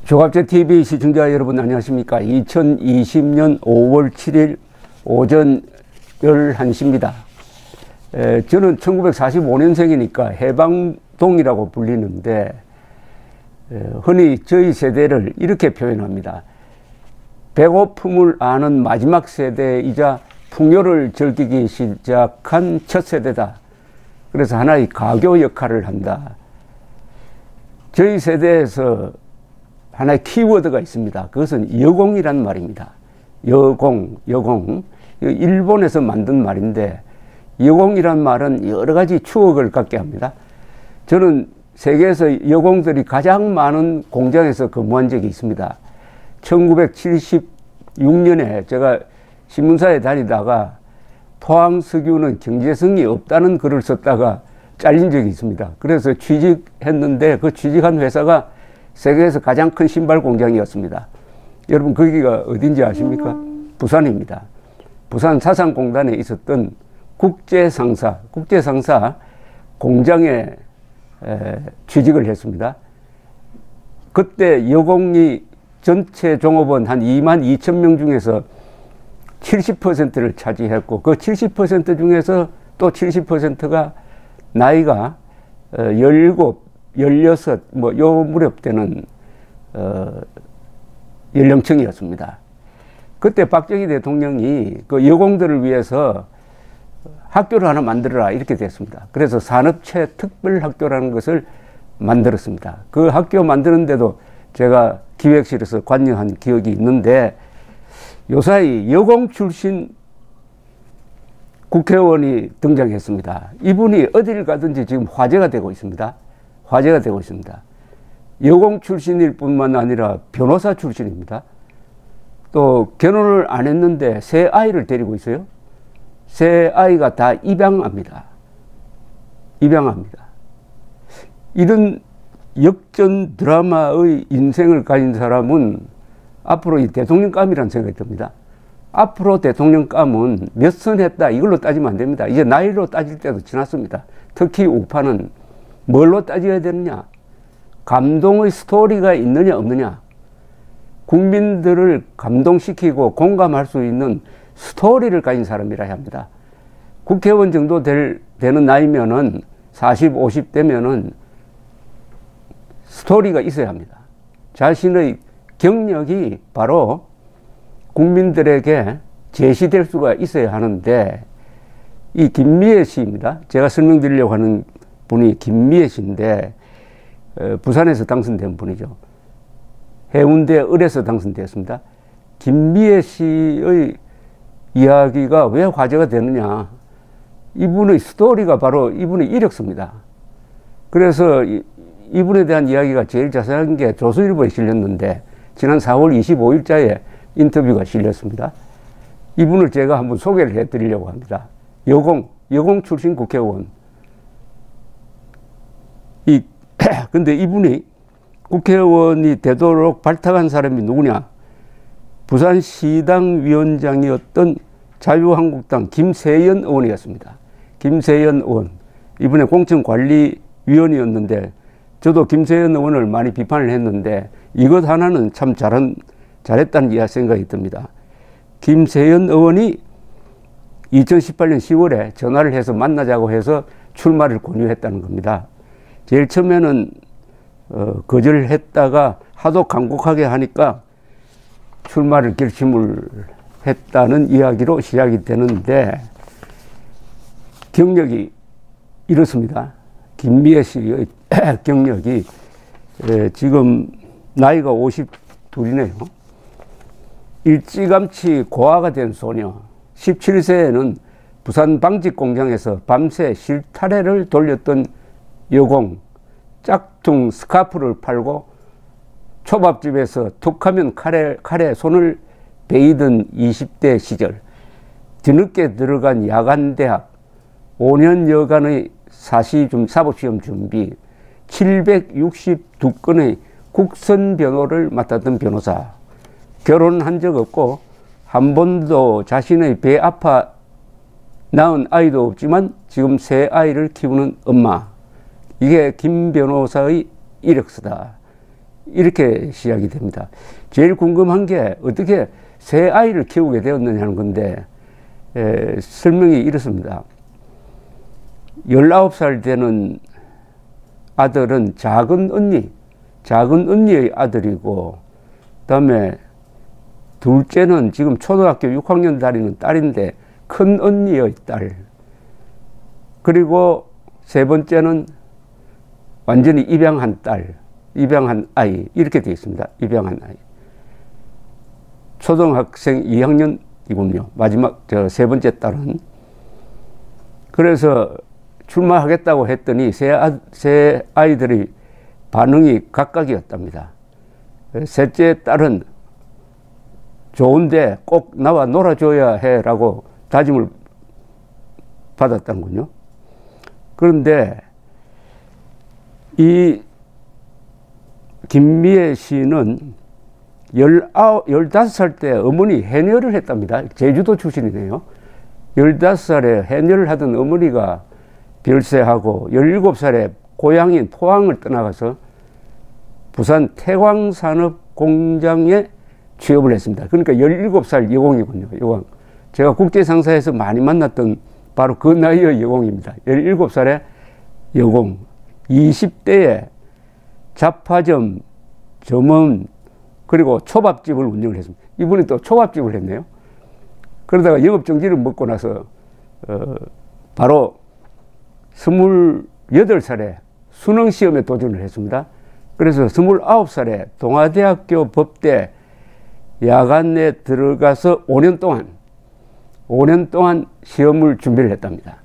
조갑제TV 시청자 여러분 안녕하십니까. 2020년 5월 7일 오전 11시입니다. 저는 1945년생이니까 해방동이라고 불리는데 흔히 저희 세대를 이렇게 표현합니다. 배고픔을 아는 마지막 세대이자 풍요를 즐기기 시작한 첫 세대다. 그래서 하나의 가교 역할을 한다. 저희 세대에서 하나의 키워드가 있습니다. 그것은 여공이란 말입니다. 여공. 일본에서 만든 말인데 여공이란 말은 여러 가지 추억을 갖게 합니다. 저는 세계에서 여공들이 가장 많은 공장에서 근무한 적이 있습니다. 1976년에 제가 신문사에 다니다가 포항석유는 경제성이 없다는 글을 썼다가 잘린 적이 있습니다. 그래서 취직했는데 그 취직한 회사가 세계에서 가장 큰 신발 공장이었습니다. 여러분 거기가 어딘지 아십니까? 부산입니다. 부산 사상공단에 있었던 국제상사 공장에 취직을 했습니다. 그때 여공이 전체 종업원 한 22,000명 중에서 70%를 차지했고 그 70% 중에서 또 70%가 나이가 17, 16 뭐 요 무렵 되는 연령층이었습니다. 그때 박정희 대통령이 그 여공들을 위해서 학교를 하나 만들어라 이렇게 됐습니다. 그래서 산업체 특별학교라는 것을 만들었습니다. 그 학교 만드는데도 제가 기획실에서 관여한 기억이 있는데 요사이 여공 출신 국회의원이 등장했습니다. 이분이 어딜 가든지 지금 화제가 되고 있습니다. 여공 출신일 뿐만 아니라 변호사 출신입니다. 또 결혼을 안 했는데 새 아이를 데리고 있어요. 새 아이가 다 입양합니다. 이런 역전 드라마의 인생을 가진 사람은 앞으로 이 대통령감이라는 생각이 듭니다. 앞으로 대통령감은 몇 선 했다 이걸로 따지면 안 됩니다. 이제 나이로 따질 때도 지났습니다. 특히 우파는 뭘로 따져야 되느냐? 감동의 스토리가 있느냐 없느냐? 국민들을 감동시키고 공감할 수 있는 스토리를 가진 사람이라 합니다. 국회의원 정도 되는 나이면은 40, 50대면은 스토리가 있어야 합니다. 자신의 경력이 바로 국민들에게 제시될 수가 있어야 하는데 이 김미애 씨입니다. 제가 설명드리려고 하는 분이 김미애 씨인데 부산에서 당선된 분이죠. 해운대 을에서 당선되었습니다. 김미애 씨의 이야기가 왜 화제가 되느냐. 이분의 스토리가 바로 이분의 이력서입니다. 그래서 이분에 대한 이야기가 제일 자세한 게 조선일보에 실렸는데 지난 4월 25일자에 인터뷰가 실렸습니다. 이분을 제가 한번 소개를 해드리려고 합니다. 여공 출신 국회의원. 근데 이분이 국회의원이 되도록 발탁한 사람이 누구냐? 부산시당 위원장이었던 자유한국당 김세연 의원이었습니다. 김세연 의원. 이분의 공천관리위원이었는데 저도 김세연 의원을 많이 비판을 했는데 이것 하나는 참 잘했다는 생각이 듭니다. 김세연 의원이 2018년 10월에 전화를 해서 만나자고 해서 출마를 권유했다는 겁니다. 제일 처음에는 거절을 했다가 하도 간곡하게 하니까 출마를 결심을 했다는 이야기로 시작이 되는데 경력이 이렇습니다. 김미애 씨의 경력이 지금 나이가 52이네요. 일찌감치 고아가 된 소녀 17세에는 부산 방직 공장에서 밤새 실타래를 돌렸던 여공, 짝퉁 스카프를 팔고 초밥집에서 툭하면 칼에 손을 베이던 20대 시절 뒤늦게 들어간 야간대학 5년여간의 사법시험 준비 762건의 국선 변호를 맡았던 변호사 결혼한 적 없고 한 번도 자신의 배 아파 낳은 아이도 없지만 지금 새 아이를 키우는 엄마. 이게 김 변호사의 이력서다. 이렇게 시작이 됩니다. 제일 궁금한 게 어떻게 세 아이를 키우게 되었느냐는 건데, 설명이 이렇습니다. 19살 되는 아들은 작은 언니의 아들이고, 그다음에 둘째는 지금 초등학교 6학년 다니는 딸인데 큰 언니의 딸, 그리고 세 번째는 완전히 입양한 딸, 입양한 아이, 이렇게 되어 있습니다. 입양한 아이. 초등학생 2학년이군요. 마지막 세 번째 딸은. 그래서 출마하겠다고 했더니 세 아이들의 반응이 각각이었답니다. 셋째 딸은 좋은데 꼭 나와 놀아줘야 해라고 다짐을 받았다는군요. 그런데 이 김미애 씨는 15살 때 어머니 해녀를 했답니다. 제주도 출신이네요. 15살에 해녀를 하던 어머니가 별세하고 17살에 고향인 포항을 떠나가서 부산 태광산업공장에 취업을 했습니다. 그러니까 17살 여공이군요. 여공. 제가 국제상사에서 많이 만났던 바로 그 나이의 여공입니다. 17살에 여공. 20대에 잡화점, 점원, 그리고 초밥집을 운영을 했습니다. 이분이 또 초밥집을 했네요. 그러다가 영업정지를 먹고 나서 바로 28살에 수능시험에 도전을 했습니다. 그래서 29살에 동아대학교 법대 야간에 들어가서 5년 동안 시험을 준비를 했답니다.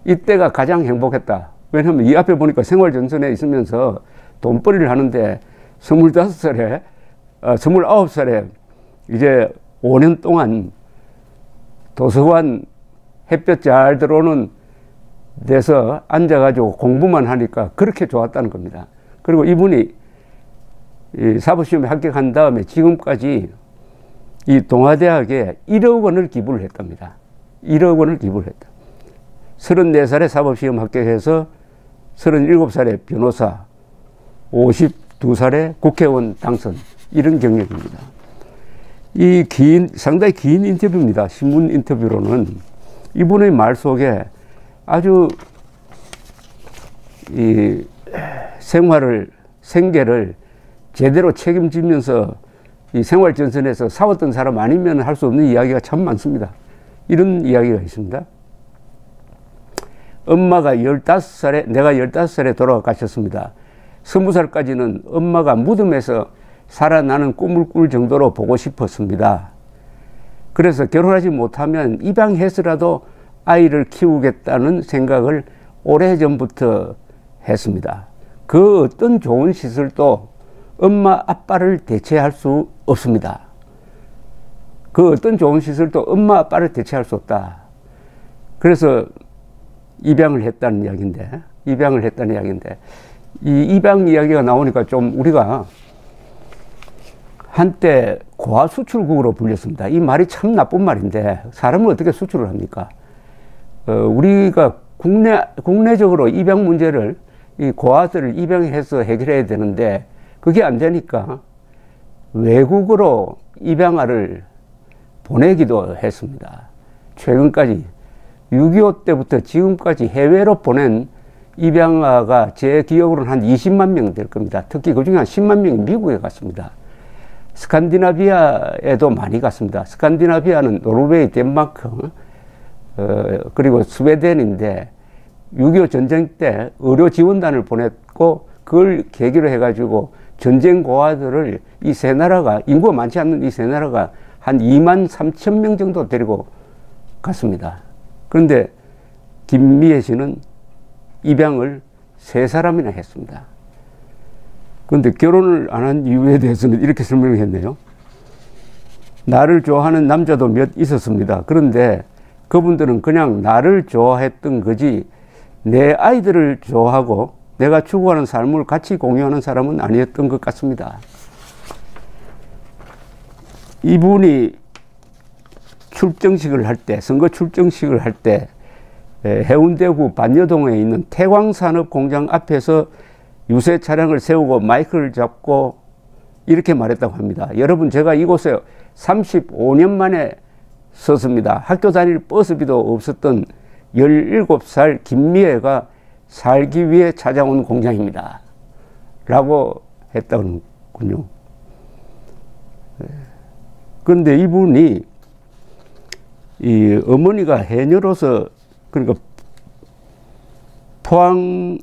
이때가 가장 행복했다. 왜냐하면 이 앞에 보니까 생활전선에 있으면서 돈벌이를 하는데 29살에 이제 5년 동안 도서관 햇볕 잘 들어오는 데서 앉아가지고 공부만 하니까 그렇게 좋았다는 겁니다. 그리고 이분이 이 사법시험에 합격한 다음에 지금까지 이 동아대학에 1억 원을 기부를 했답니다. 1억 원을 기부를 했다. 34살에 사법시험 합격해서 37살에 변호사, 52살에 국회의원 당선, 이런 경력입니다. 이 상당히 긴 인터뷰입니다. 신문 인터뷰로는 이분의 말 속에 아주 이 생계를 제대로 책임지면서 이 생활전선에서 싸웠던 사람 아니면 할 수 없는 이야기가 참 많습니다. 이런 이야기가 있습니다. 엄마가 15살에, 내가 15살에 돌아가셨습니다. 20살까지는 엄마가 무덤에서 살아나는 꿈을 꿀 정도로 보고 싶었습니다. 그래서 결혼하지 못하면 입양해서라도 아이를 키우겠다는 생각을 오래전부터 했습니다. 그 어떤 좋은 시설도 엄마 아빠를 대체할 수 없습니다. 그 어떤 좋은 시설도 엄마 아빠를 대체할 수 없다. 그래서 입양을 했다는 이야기인데 이 입양 이야기가 나오니까 좀 우리가 한때 고아 수출국으로 불렸습니다. 이 말이 참 나쁜 말인데 사람을 어떻게 수출을 합니까? 우리가 국내적으로 입양 문제를 이 고아들을 입양해서 해결해야 되는데 그게 안 되니까 외국으로 입양아를 보내기도 했습니다. 최근까지 6.25 때부터 지금까지 해외로 보낸 입양아가 제 기억으로는 한 20만 명 될 겁니다. 특히 그중에 한 10만 명이 미국에 갔습니다. 스칸디나비아에도 많이 갔습니다. 스칸디나비아는 노르웨이, 덴마크, 그리고 스웨덴인데 6.25 전쟁 때 의료 지원단을 보냈고 그걸 계기로 해가지고 전쟁 고아들을 이 세 나라가, 인구가 많지 않는 이 세 나라가 한 2만 3천 명 정도 데리고 갔습니다. 그런데 김미애 씨는 입양을 3사람이나 했습니다. 그런데 결혼을 안 한 이유에 대해서는 이렇게 설명을 했네요. 나를 좋아하는 남자도 몇 있었습니다. 그런데 그분들은 그냥 나를 좋아했던 거지 내 아이들을 좋아하고 내가 추구하는 삶을 같이 공유하는 사람은 아니었던 것 같습니다. 이분이 출정식을 할 때, 선거 출정식을 할 때 해운대구 반여동에 있는 태광산업공장 앞에서 유세 차량을 세우고 마이크를 잡고 이렇게 말했다고 합니다. 여러분, 제가 이곳에 35년 만에 섰습니다. 학교 다닐 버스비도 없었던 17살 김미애가 살기 위해 찾아온 공장입니다. 라고 했다군요. 그런데 이분이 이 어머니가 해녀로서, 그러니까 포항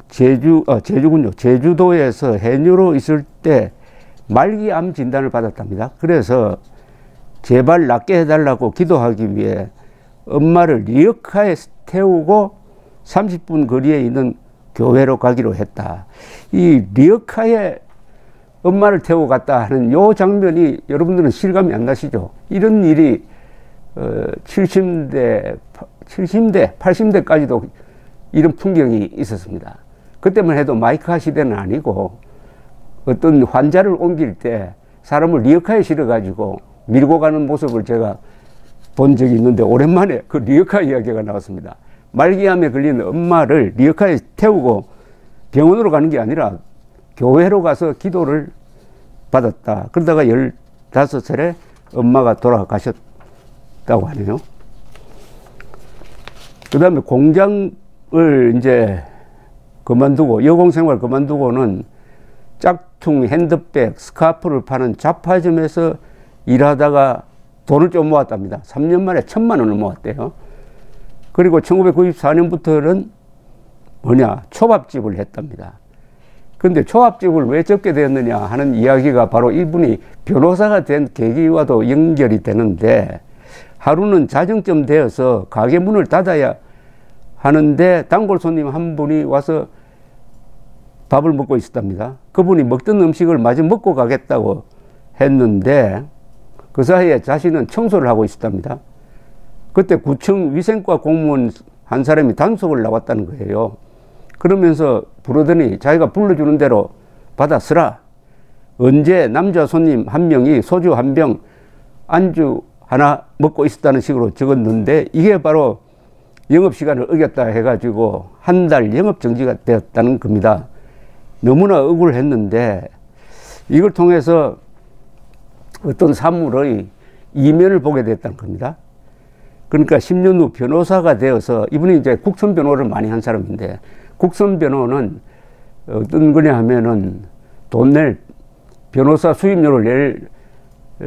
제주군요. 제주도에서 해녀로 있을 때 말기암 진단을 받았답니다. 그래서 제발 낫게 해달라고 기도하기 위해 엄마를 리어카에 태우고 30분 거리에 있는 교회로 가기로 했다. 이 리어카에 엄마를 태우고 갔다 하는 요 장면이 여러분들은 실감이 안 나시죠? 이런 일이 70대, 80대까지도 이런 풍경이 있었습니다. 그때만 해도 마이카 시대는 아니고 어떤 환자를 옮길 때 사람을 리어카에 실어가지고 밀고 가는 모습을 제가 본 적이 있는데 오랜만에 그 리어카 이야기가 나왔습니다. 말기암에 걸린 엄마를 리어카에 태우고 병원으로 가는 게 아니라 교회로 가서 기도를 받았다. 그러다가 15살에 엄마가 돌아가셨다고 하네요. 그 다음에 공장을 이제 그만두고, 여공생활 그만두고는 짝퉁, 핸드백, 스카프를 파는 잡화점에서 일하다가 돈을 좀 모았답니다. 3년 만에 1,000만 원을 모았대요. 그리고 1994년부터는 초밥집을 했답니다. 그런데 초밥집을 왜 접게 되었느냐 하는 이야기가 바로 이분이 변호사가 된 계기와도 연결이 되는데, 하루는 자정쯤 되어서 가게 문을 닫아야 하는데 단골 손님 한 분이 와서 밥을 먹고 있었답니다. 그분이 먹던 음식을 마저 먹고 가겠다고 했는데 그 사이에 자신은 청소를 하고 있었답니다. 그때 구청 위생과 공무원 한 사람이 단속을 나왔다는 거예요. 그러면서 부르더니 자기가 불러주는 대로 받아 쓰라. 언제 남자 손님 한 명이 소주 한 병, 안주 하나 먹고 있었다는 식으로 적었는데, 이게 바로 영업시간을 어겼다 해가지고 한 달 영업정지가 되었다는 겁니다. 너무나 억울했는데 이걸 통해서 어떤 사물의 이면을 보게 됐다는 겁니다. 그러니까 10년 후 변호사가 되어서, 이분이 이제 국선 변호를 많이 한 사람인데, 국선 변호는 어떤 거냐 하면은 돈 낼, 변호사 수임료를 낼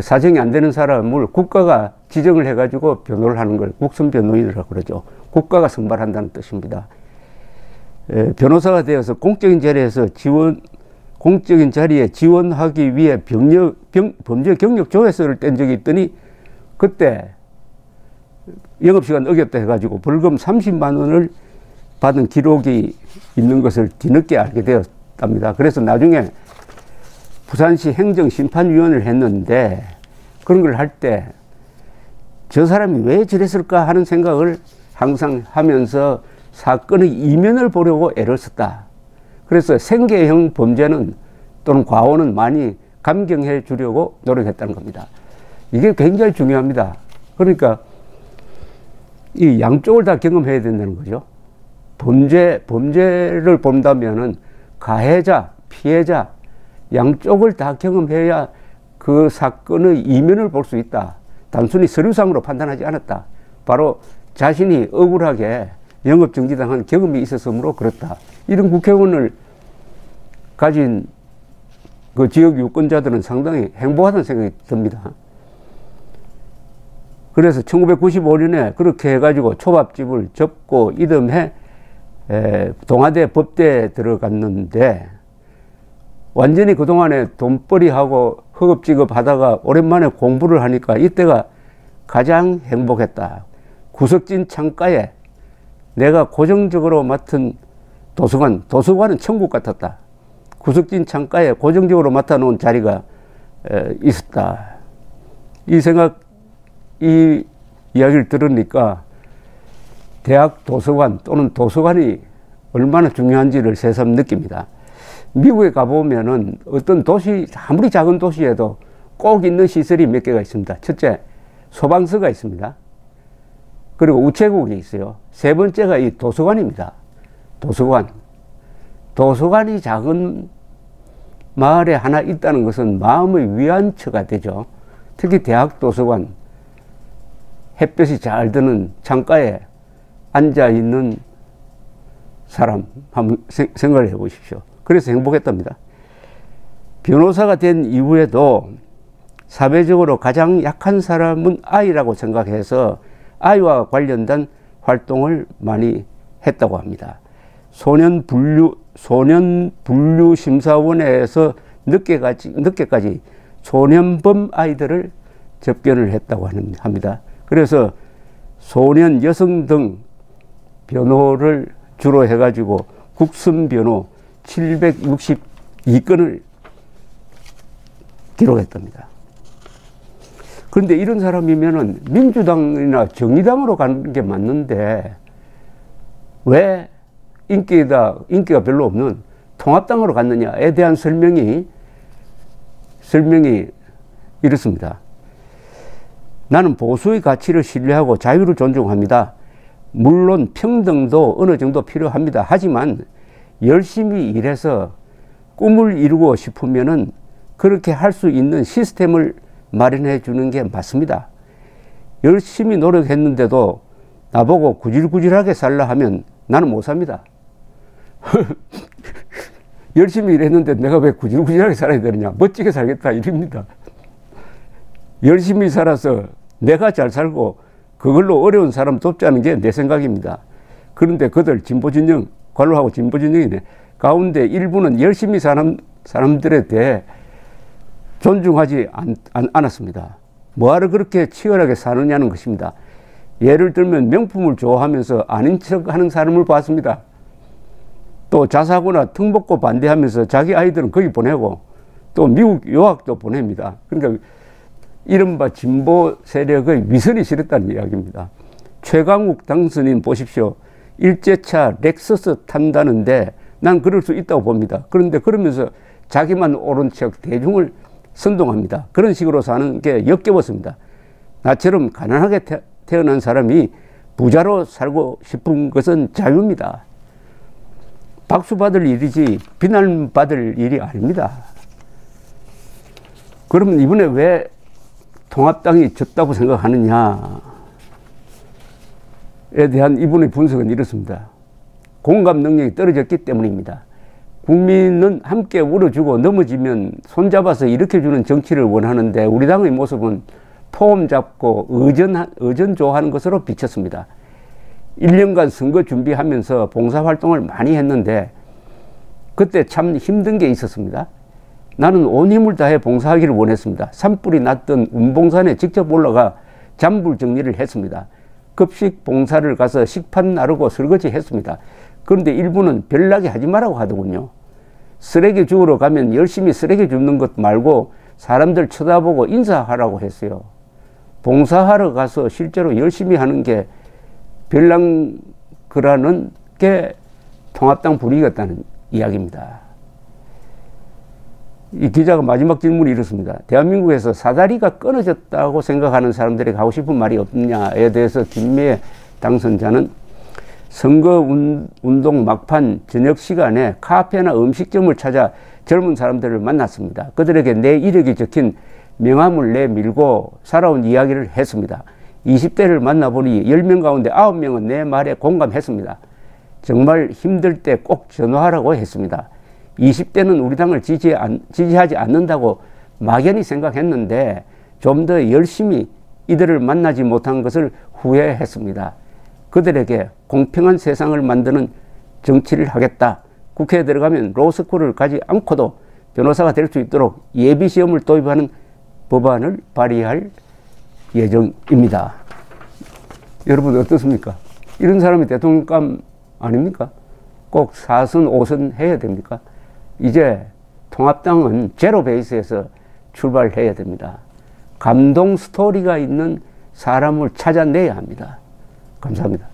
사정이 안 되는 사람을 국가가 지정을 해가지고 변호를 하는 걸 국선 변호인이라고 그러죠. 국가가 선발한다는 뜻입니다. 변호사가 되어서 공적인 자리에 지원하기 위해 범죄 경력 조회서를 뗀 적이 있더니 그때 영업시간 어겼다 해가지고 벌금 30만 원을 받은 기록이 있는 것을 뒤늦게 알게 되었답니다. 그래서 나중에 부산시 행정심판위원을 했는데, 그런 걸 할 때 저 사람이 왜 저랬을까 하는 생각을 항상 하면서 사건의 이면을 보려고 애를 썼다. 그래서 생계형 범죄는 또는 과오는 많이 감경해 주려고 노력했다는 겁니다. 이게 굉장히 중요합니다. 그러니까 이 양쪽을 다 경험해야 된다는 거죠. 범죄를 본다면은 가해자, 피해자 양쪽을 다 경험해야 그 사건의 이면을 볼 수 있다. 단순히 서류상으로 판단하지 않았다. 바로 자신이 억울하게 영업정지당한 경험이 있었으므로 그렇다. 이런 국회의원을 가진 그 지역 유권자들은 상당히 행복하다는 생각이 듭니다. 그래서 1995년에 그렇게 해가지고 초밥집을 접고 이듬해 동아대 법대에 들어갔는데, 완전히 그동안에 돈벌이하고 허겁지겁 하다가 오랜만에 공부를 하니까 이때가 가장 행복했다. 구석진 창가에 내가 고정적으로 맡은 도서관은 천국 같았다. 구석진 창가에 고정적으로 맡아놓은 자리가 있었다. 이 이야기를 들으니까 대학 도서관 또는 도서관이 얼마나 중요한지를 새삼 느낍니다. 미국에 가보면은 어떤 도시, 아무리 작은 도시에도 꼭 있는 시설이 몇 개가 있습니다. 첫째, 소방서가 있습니다. 그리고 우체국이 있어요. 세 번째가 이 도서관입니다. 도서관이 작은 마을에 하나 있다는 것은 마음의 위안처가 되죠. 특히 대학 도서관, 햇볕이 잘 드는 창가에 앉아있는 사람 한번 생각을 해보십시오. 그래서 행복했답니다. 변호사가 된 이후에도 사회적으로 가장 약한 사람은 아이라고 생각해서 아이와 관련된 활동을 많이 했다고 합니다. 소년 분류 심사원에서 늦게까지 소년범 아이들을 접견을 했다고 합니다. 그래서 소년, 여성 등 변호를 주로 해가지고 국선 변호 762건을 기록했답니다. 그런데 이런 사람이면은 민주당이나 정의당으로 가는 게 맞는데 왜 인기가 별로 없는 통합당으로 갔느냐에 대한 설명이 이렇습니다. 나는 보수의 가치를 신뢰하고 자유를 존중합니다. 물론 평등도 어느 정도 필요합니다. 하지만 열심히 일해서 꿈을 이루고 싶으면은 그렇게 할 수 있는 시스템을 마련해 주는 게 맞습니다. 열심히 노력했는데도 나보고 구질구질하게 살라 하면 나는 못 삽니다. 열심히 일했는데 내가 왜 구질구질하게 살아야 되느냐. 멋지게 살겠다 이럽니다. 열심히 살아서 내가 잘 살고 그걸로 어려운 사람 돕자는 게 내 생각입니다. 그런데 그들 진보진영, 관로하고 진보진영이네. 가운데 일부는 열심히 사는 사람들에 대해 존중하지 않았습니다. 뭐하러 그렇게 치열하게 사느냐는 것입니다. 예를 들면 명품을 좋아하면서 아닌 척하는 사람을 봤습니다. 또 자사고나 특목고 반대하면서 자기 아이들은 거기 보내고 또 미국 유학도 보냅니다. 그러니까 이른바 진보 세력의 위선이 싫었다는 이야기입니다. 최강욱 당선인 보십시오. 일제차 렉서스 탄다는데 난 그럴 수 있다고 봅니다. 그런데 그러면서 자기만 옳은 척 대중을 선동합니다. 그런 식으로 사는 게 역겨웠습니다. 나처럼 가난하게 태어난 사람이 부자로 살고 싶은 것은 자유입니다. 박수 받을 일이지 비난받을 일이 아닙니다. 그러면 이번에 왜 통합당이 졌다고 생각하느냐에 대한 이분의 분석은 이렇습니다. 공감 능력이 떨어졌기 때문입니다. 국민은 함께 울어주고 넘어지면 손잡아서 일으켜주는 정치를 원하는데 우리 당의 모습은 폼 잡고 의전조하는 것으로 비쳤습니다. 1년간 선거 준비하면서 봉사활동을 많이 했는데 그때 참 힘든 게 있었습니다. 나는 온 힘을 다해 봉사하기를 원했습니다. 산불이 났던 운봉산에 직접 올라가 잔불 정리를 했습니다. 급식 봉사를 가서 식판 나르고 설거지 했습니다. 그런데 일부는 별나게 하지 말라고 하더군요. 쓰레기 주우러 가면 열심히 쓰레기 줍는 것 말고 사람들 쳐다보고 인사하라고 했어요. 봉사하러 가서 실제로 열심히 하는 게 별난 거라는 게 통합당 분위기였다는 이야기입니다. 이 기자가 마지막 질문이 이렇습니다. 대한민국에서 사다리가 끊어졌다고 생각하는 사람들에게 하고 싶은 말이 없느냐에 대해서 김미애 당선자는 선거운동 막판 저녁 시간에 카페나 음식점을 찾아 젊은 사람들을 만났습니다. 그들에게 내 이력이 적힌 명함을 내밀고 살아온 이야기를 했습니다. 20대를 만나보니 10명 가운데 9명은 내 말에 공감했습니다. 정말 힘들 때 꼭 전화하라고 했습니다. 20대는 우리 당을 지지하지 않는다고 막연히 생각했는데 좀 더 열심히 이들을 만나지 못한 것을 후회했습니다. 그들에게 공평한 세상을 만드는 정치를 하겠다. 국회에 들어가면 로스쿨을 가지 않고도 변호사가 될 수 있도록 예비시험을 도입하는 법안을 발의할 예정입니다. 여러분 어떻습니까? 이런 사람이 대통령감 아닙니까? 꼭 4선, 5선 해야 됩니까? 이제 통합당은 제로 베이스에서 출발해야 됩니다. 감동 스토리가 있는 사람을 찾아내야 합니다. 감사합니다.